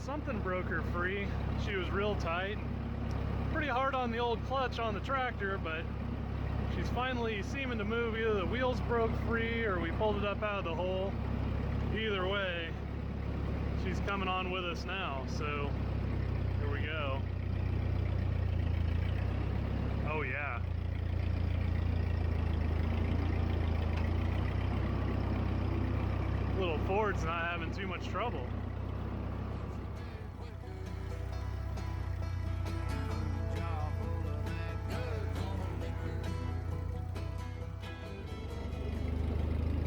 something broke her free. She was real tight. Pretty hard on the old clutch on the tractor, but she's finally seeming to move. Either the wheels broke free or we pulled it up out of the hole. Either way, she's coming on with us now, so here we go. Oh yeah. Little Ford's not having too much trouble.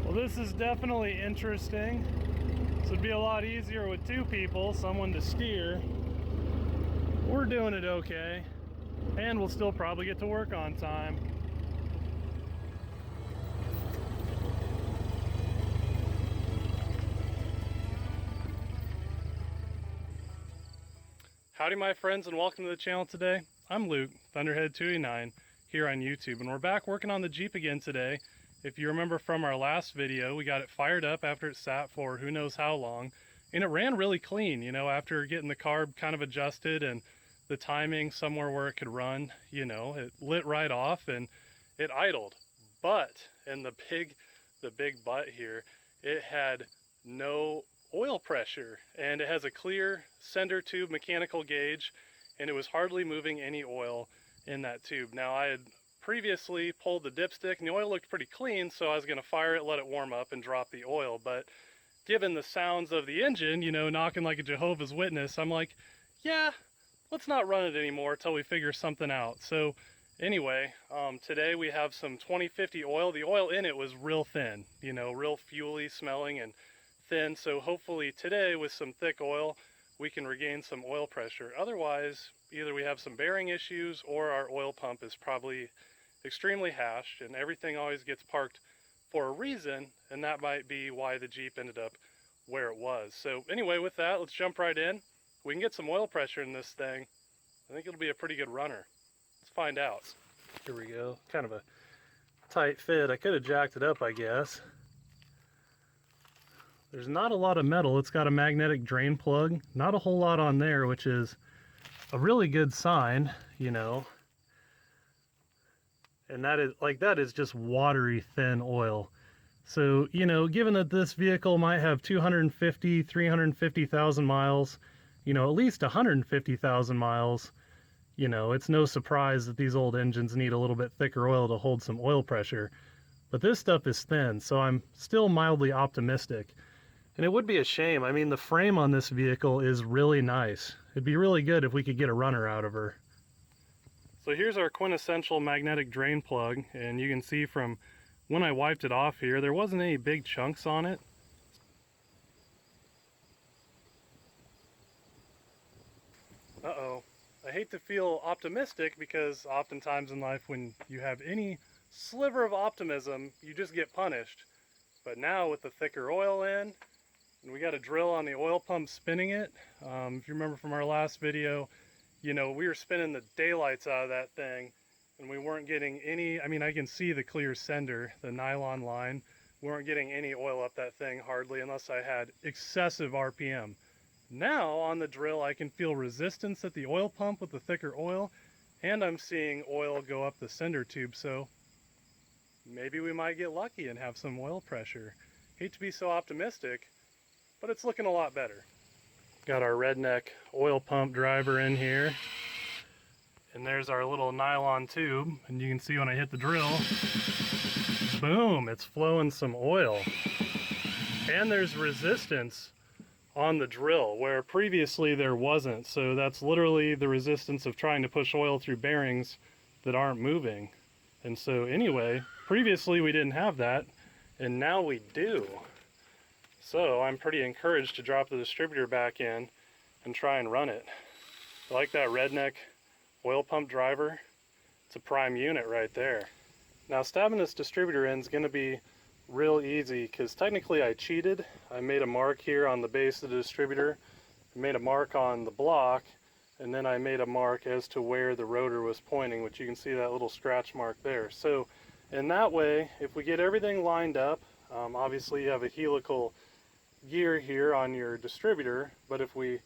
Well, this is definitely interesting. This would be a lot easier with two people, someone to steer. We're doing it okay, and we'll still probably get to work on time. Howdy my friends, and welcome to the channel today. I'm Luke, Thunderhead289, here on YouTube, and we're back working on the Jeep again today. If you remember from our last video, we got it fired up after it sat for who knows how long, and it ran really clean, you know, after getting the carb kind of adjusted and the timing somewhere where it could run, you know, it lit right off and it idled. But, and the big but here, it had no oil pressure, and it has a clear sender tube mechanical gauge, and it was hardly moving any oil in that tube. Now, I had previously pulled the dipstick and the oil looked pretty clean, so I was going to fire it, let it warm up, and drop the oil. But given the sounds of the engine, you know, knocking like a Jehovah's Witness, I'm like, yeah, let's not run it anymore till we figure something out. So anyway, today we have some 2050 oil. The oil in it was real thin, you know, real fuely smelling and thin, so hopefully today with some thick oil we can regain some oil pressure. Otherwise, either we have some bearing issues or our oil pump is probably extremely hashed, and everything always gets parked for a reason, and that might be why the Jeep ended up where it was. So anyway, with that, let's jump right in. We can get some oil pressure in this thing. I think it'll be a pretty good runner. Let's find out. Here we go. Kind of a tight fit. I could have jacked it up, I guess. There's not a lot of metal. It's got a magnetic drain plug. Not a whole lot on there, which is a really good sign, you know. And that is just watery thin oil. So, you know, given that this vehicle might have 250, 350,000 miles, you know, at least 150,000 miles, you know, it's no surprise that these old engines need a little bit thicker oil to hold some oil pressure. But this stuff is thin, so I'm still mildly optimistic. And it would be a shame. I mean, the frame on this vehicle is really nice. It'd be really good if we could get a runner out of her. So here's our quintessential magnetic drain plug, and you can see from when I wiped it off here, there wasn't any big chunks on it. Uh-oh. I hate to feel optimistic, because oftentimes in life when you have any sliver of optimism, you just get punished. But now with the thicker oil in, and we got a drill on the oil pump spinning it. If you remember from our last video, you know, we were spinning the daylights out of that thing, and we weren't getting any, I mean, I can see the clear sender, the nylon line. We weren't getting any oil up that thing hardly, unless I had excessive RPM. Now on the drill, I can feel resistance at the oil pump with the thicker oil, and I'm seeing oil go up the sender tube, so maybe we might get lucky and have some oil pressure. Hate to be so optimistic, but it's looking a lot better. Got our redneck oil pump driver in here, and there's our little nylon tube, and you can see when I hit the drill, boom, it's flowing some oil. And there's resistance on the drill where previously there wasn't, so that's literally the resistance of trying to push oil through bearings that aren't moving. And so anyway, previously we didn't have that, and now we do. So I'm pretty encouraged to drop the distributor back in and try and run it. I like that redneck oil pump driver. It's a prime unit right there. Now stabbing this distributor in is going to be real easy, because technically I cheated. I made a mark here on the base of the distributor, I made a mark on the block, and then I made a mark as to where the rotor was pointing, which you can see that little scratch mark there. So in that way, if we get everything lined up, obviously you have a helical gear here on your distributor, but if we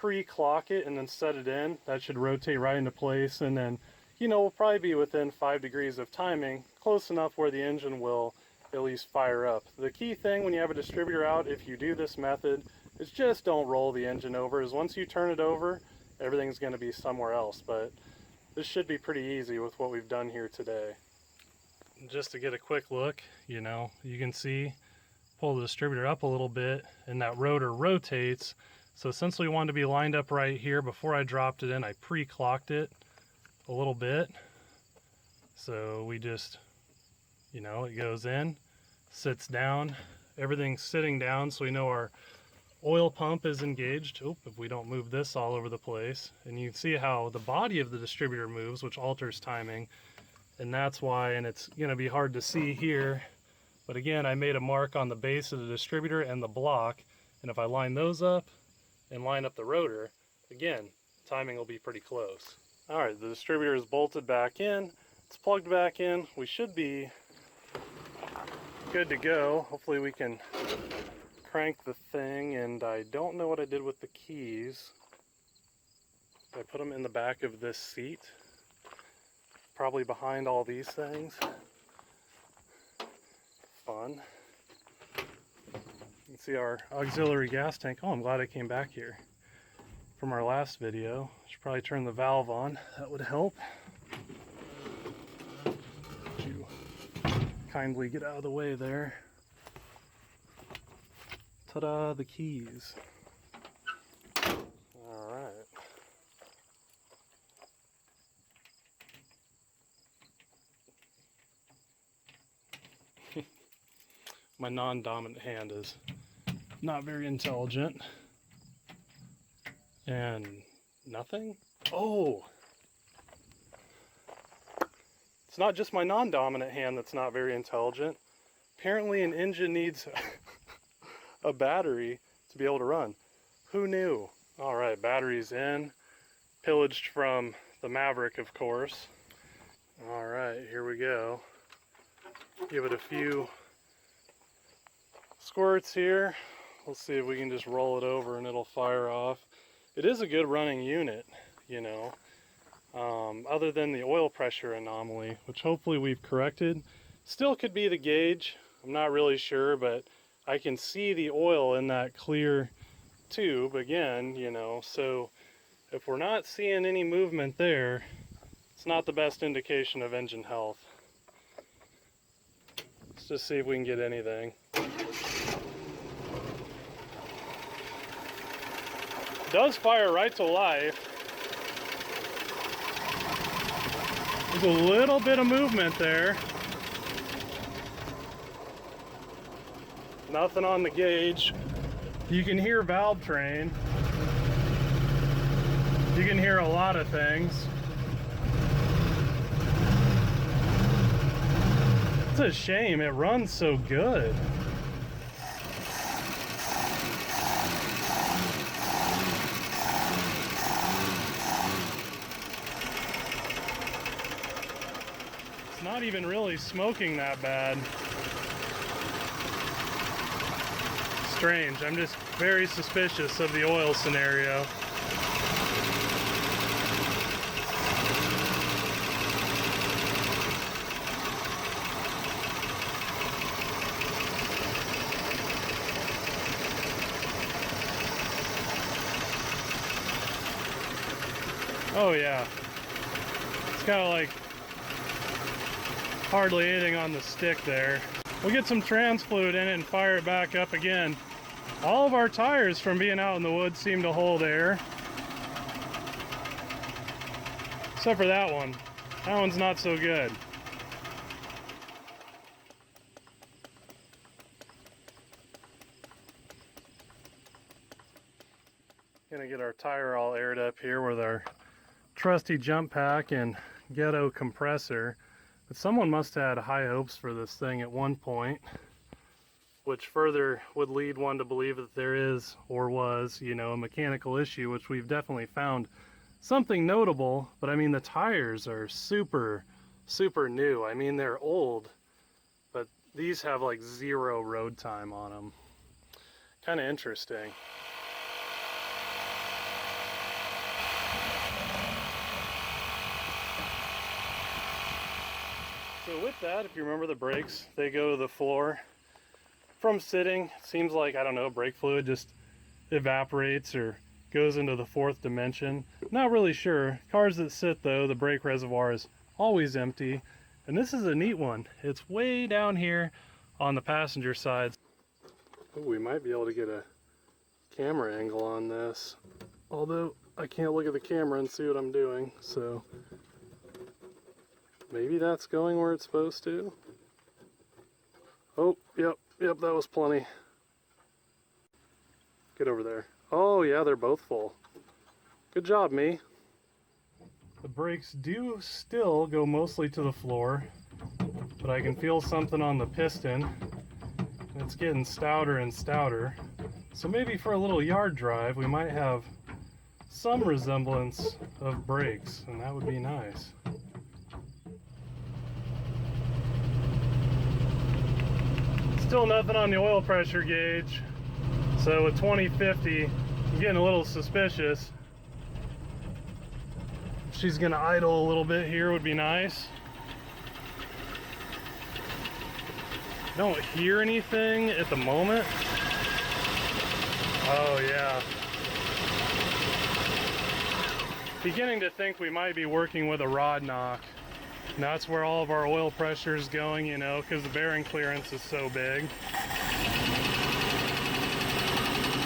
pre-clock it and then set it in. That should rotate right into place, and then, you know, we'll probably be within 5 degrees of timing, close enough where the engine will at least fire up. The key thing when you have a distributor out, if you do this method, is just don't roll the engine over, as once you turn it over, everything's going to be somewhere else. But this should be pretty easy with what we've done here today. Just to get a quick look, you know, you can see, pull the distributor up a little bit and that rotor rotates. So since we wanted to be lined up right here, before I dropped it in, I pre-clocked it a little bit. So we just, you know, it goes in, sits down, everything's sitting down, so we know our oil pump is engaged. Oop, if we don't move this all over the place. And you can see how the body of the distributor moves, which alters timing. And that's why, and it's going to be hard to see here, but again, I made a mark on the base of the distributor and the block, and if I line those up and line up the rotor, again, timing will be pretty close. Alright, the distributor is bolted back in, it's plugged back in, we should be good to go. Hopefully we can crank the thing, and I don't know what I did with the keys. I put them in the back of this seat. Probably behind all these things. Fun. You can see our auxiliary gas tank. Oh, I'm glad I came back here from our last video. Should probably turn the valve on. That would help. Would you kindly get out of the way there? Ta-da, the keys. Alright. My non-dominant hand is not very intelligent. And nothing? Oh! It's not just my non-dominant hand that's not very intelligent. Apparently an engine needs a battery to be able to run. Who knew? Alright, battery's in. Pillaged from the Maverick, of course. Alright, here we go. Give it a few squirts here. We'll see if we can just roll it over and it'll fire off. It is a good running unit, you know, other than the oil pressure anomaly, which hopefully we've corrected. Still could be the gauge, I'm not really sure, but I can see the oil in that clear tube again, you know, so if we're not seeing any movement there, it's not the best indication of engine health. Let's just see if we can get anything. It does fire right to life. There's a little bit of movement there. Nothing on the gauge. You can hear valve train. You can hear a lot of things. It's a shame, it runs so good. It's not even really smoking that bad. Strange, I'm just very suspicious of the oil scenario. Oh yeah, it's kind of like hardly anything on the stick there. We'll get some trans fluid in it and fire it back up again. All of our tires from being out in the woods seem to hold air. Except for that one. That one's not so good. Gonna get our tire all aired up here with our trusty jump pack and ghetto compressor. But someone must have had high hopes for this thing at one point, which further would lead one to believe that there is, or was, you know, a mechanical issue, which we've definitely found something notable. But I mean, the tires are super new. I mean, they're old, but these have like 0 road time on them. Kind of interesting. So with that, if you remember the brakes, they go to the floor from sitting. It seems like, I don't know, brake fluid just evaporates or goes into the fourth dimension. Not really sure. Cars that sit though, the brake reservoir is always empty. And this is a neat one. It's way down here on the passenger side. Oh, we might be able to get a camera angle on this. Although I can't look at the camera and see what I'm doing, so maybe that's going where it's supposed to. Oh, yep, that was plenty. Get over there. Oh yeah, they're both full. Good job, me. The brakes do still go mostly to the floor, but I can feel something on the piston. It's getting stouter and stouter. So maybe for a little yard drive, we might have some resemblance of brakes, and that would be nice. Still nothing on the oil pressure gauge. So with 2050, I'm getting a little suspicious. She's gonna idle a little bit here, would be nice. Don't hear anything at the moment. Oh yeah. Beginning to think we might be working with a rod knock. And that's where all of our oil pressure is going, you know, because the bearing clearance is so big.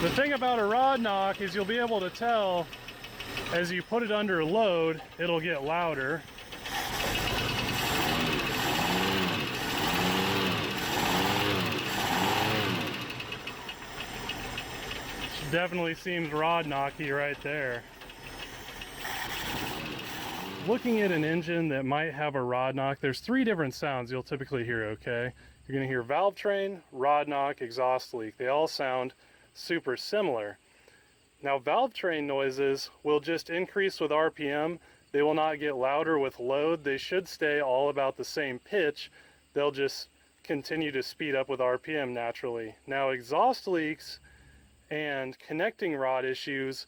The thing about a rod knock is you'll be able to tell as you put it under load, it'll get louder. She definitely seems rod knocky right there. Looking at an engine that might have a rod knock, there's three different sounds you'll typically hear, okay? You're gonna hear valve train, rod knock, exhaust leak. They all sound super similar. Now valve train noises will just increase with RPM. They will not get louder with load. They should stay all about the same pitch. They'll just continue to speed up with RPM naturally. Now exhaust leaks and connecting rod issues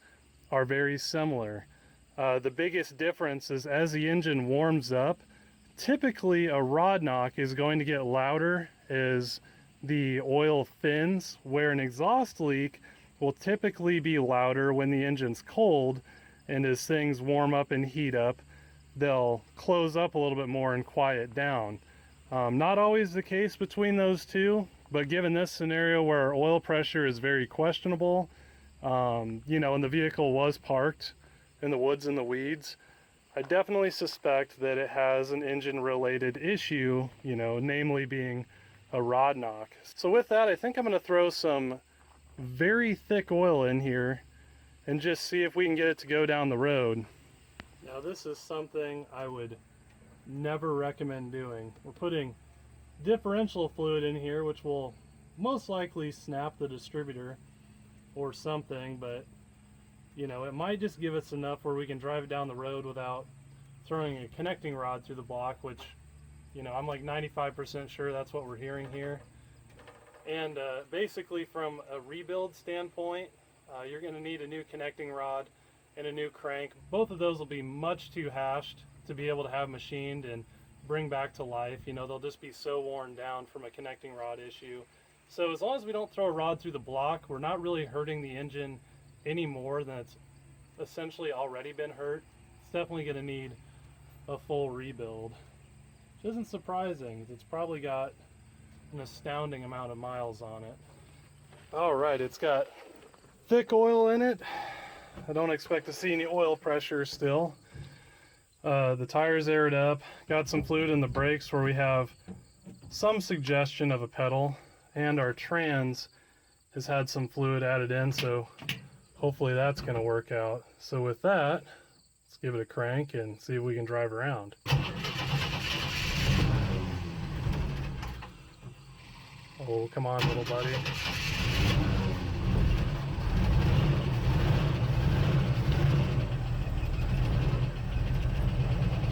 are very similar. The biggest difference is as the engine warms up, typically a rod knock is going to get louder as the oil thins, where an exhaust leak will typically be louder when the engine's cold, and as things warm up and heat up, they'll close up a little bit more and quiet down. Not always the case between those two, but given this scenario where our oil pressure is very questionable, you know, and the vehicle was parked in the woods and the weeds, I definitely suspect that it has an engine related issue, you know, namely being a rod knock. So with that, I think I'm going to throw some very thick oil in here and just see if we can get it to go down the road. Now this is something I would never recommend doing. We're putting differential fluid in here, which will most likely snap the distributor or something, but you know, it might just give us enough where we can drive it down the road without throwing a connecting rod through the block, which, you know, I'm like 95% sure that's what we're hearing here. And basically from a rebuild standpoint, you're going to need a new connecting rod and a new crank. Both of those will be much too hashed to be able to have machined and bring back to life. You know, they'll just be so worn down from a connecting rod issue. So as long as we don't throw a rod through the block, we're not really hurting the engine any more than it's essentially already been hurt. It's definitely going to need a full rebuild, which isn't surprising. It's probably got an astounding amount of miles on it. All right, it's got thick oil in it. I don't expect to see any oil pressure still. The tires aired up, got some fluid in the brakes where we have some suggestion of a pedal, and our trans has had some fluid added in, so hopefully that's going to work out. So with that, let's give it a crank and see if we can drive around. Oh, come on, little buddy.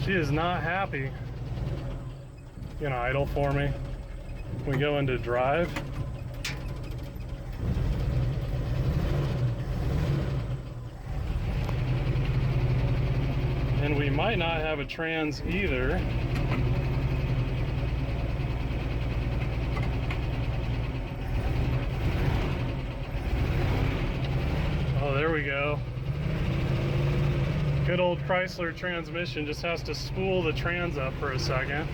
She is not happy. You know, idle for me. We go into drive. And we might not have a trans either. Good old Chrysler transmission just has to spool the trans up for a second.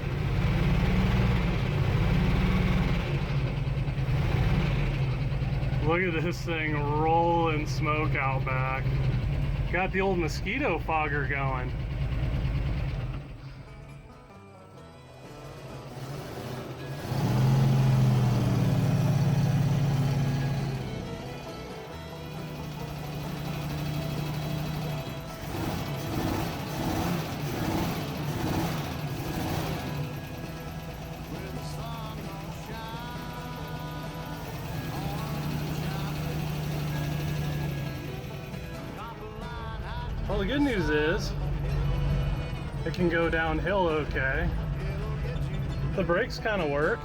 Look at this thing rolling smoke out back. Got the old mosquito fogger going. Well, the good news is it can go downhill okay. The brakes kind of work.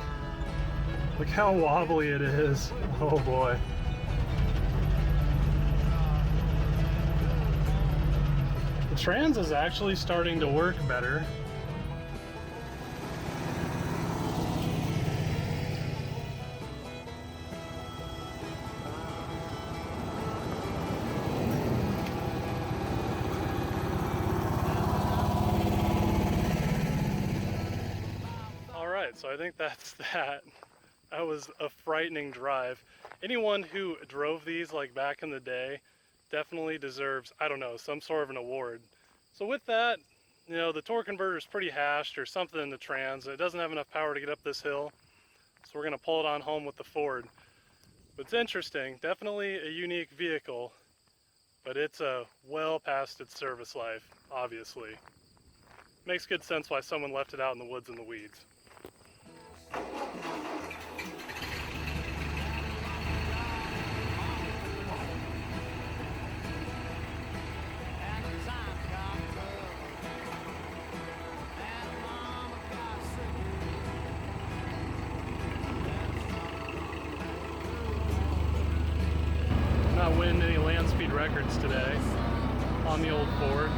Look how wobbly it is. Oh boy. The trans is actually starting to work better. So I think that's that. That was a frightening drive. Anyone who drove these like back in the day definitely deserves, I don't know, some sort of an award. So with that, you know, the torque converter is pretty hashed or something in the trans. It doesn't have enough power to get up this hill. So we're gonna pull it on home with the Ford. But it's interesting, definitely a unique vehicle, but it's well past its service life, obviously. Makes good sense why someone left it out in the woods and the weeds. Not winning any land speed records today on the old Ford.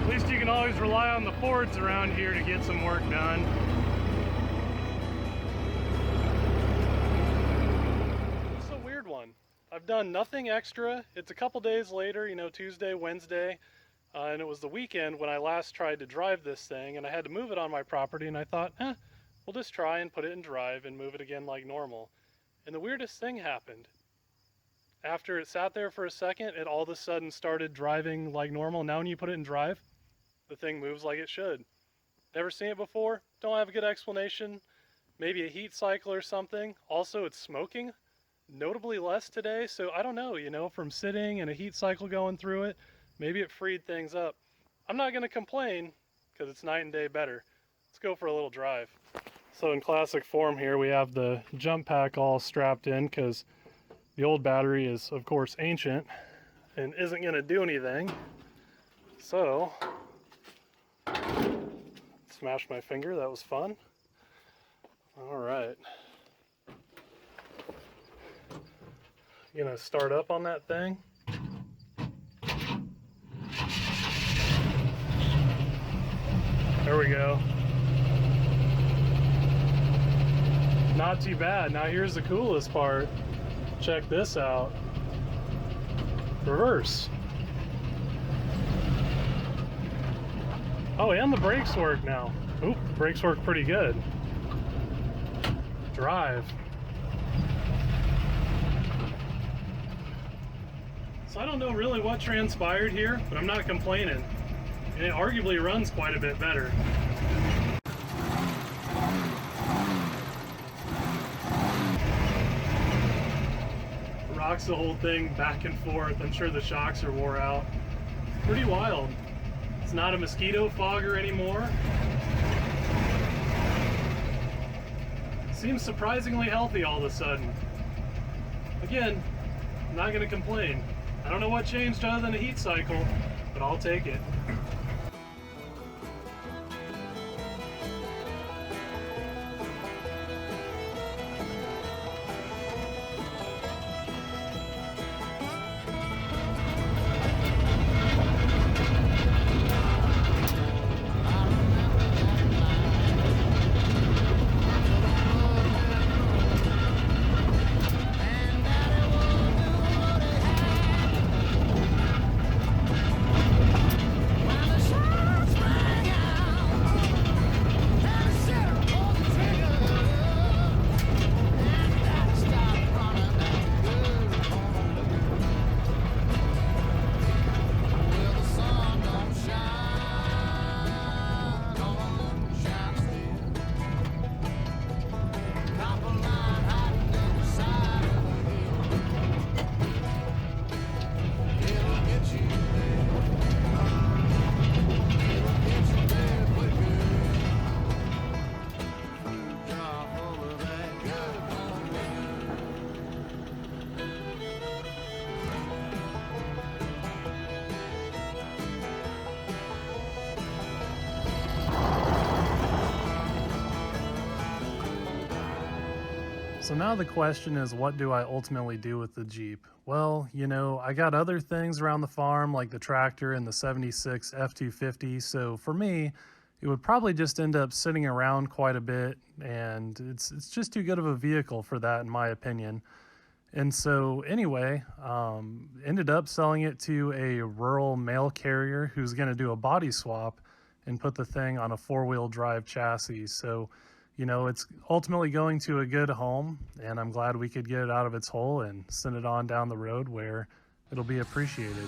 At least you can always rely on the Fords around here to get some work done. This is a weird one. I've done nothing extra. It's a couple days later, you know, Tuesday, Wednesday, and it was the weekend when I last tried to drive this thing, and I had to move it on my property, and I thought, we'll just try and put it in drive and move it again like normal. And the weirdest thing happened. After it sat there for a second, it all of a sudden started driving like normal. Now when you put it in drive, the thing moves like it should. Never seen it before, don't have a good explanation. Maybe a heat cycle or something. Also, it's smoking, notably less today, so I don't know, you know, from sitting and a heat cycle going through it, maybe it freed things up. I'm not gonna complain, because it's night and day better. Let's go for a little drive. So in classic form here, we have the jump pack all strapped in, because the old battery is, of course, ancient and isn't gonna do anything. So, smashed my finger, that was fun. All right. Gonna start up on that thing. There we go. Not too bad. Now here's the coolest part. Check this out. Reverse. Oh, and the brakes work now. Oop, brakes work pretty good. Drive. So I don't know really what transpired here, but I'm not complaining. And it arguably runs quite a bit better. Rocks the whole thing back and forth. I'm sure the shocks are wore out. Pretty wild. It's not a mosquito fogger anymore. Seems surprisingly healthy all of a sudden. Again, I'm not gonna complain. I don't know what changed other than a heat cycle, but I'll take it. So now the question is, what do I ultimately do with the Jeep? Well, you know, I got other things around the farm like the tractor and the 76 F250. So for me, it would probably just end up sitting around quite a bit, and it's just too good of a vehicle for that, in my opinion. And so anyway, ended up selling it to a rural mail carrier who's going to do a body swap and put the thing on a four-wheel drive chassis. So, you know, it's ultimately going to a good home, and I'm glad we could get it out of its hole and send it on down the road where it'll be appreciated.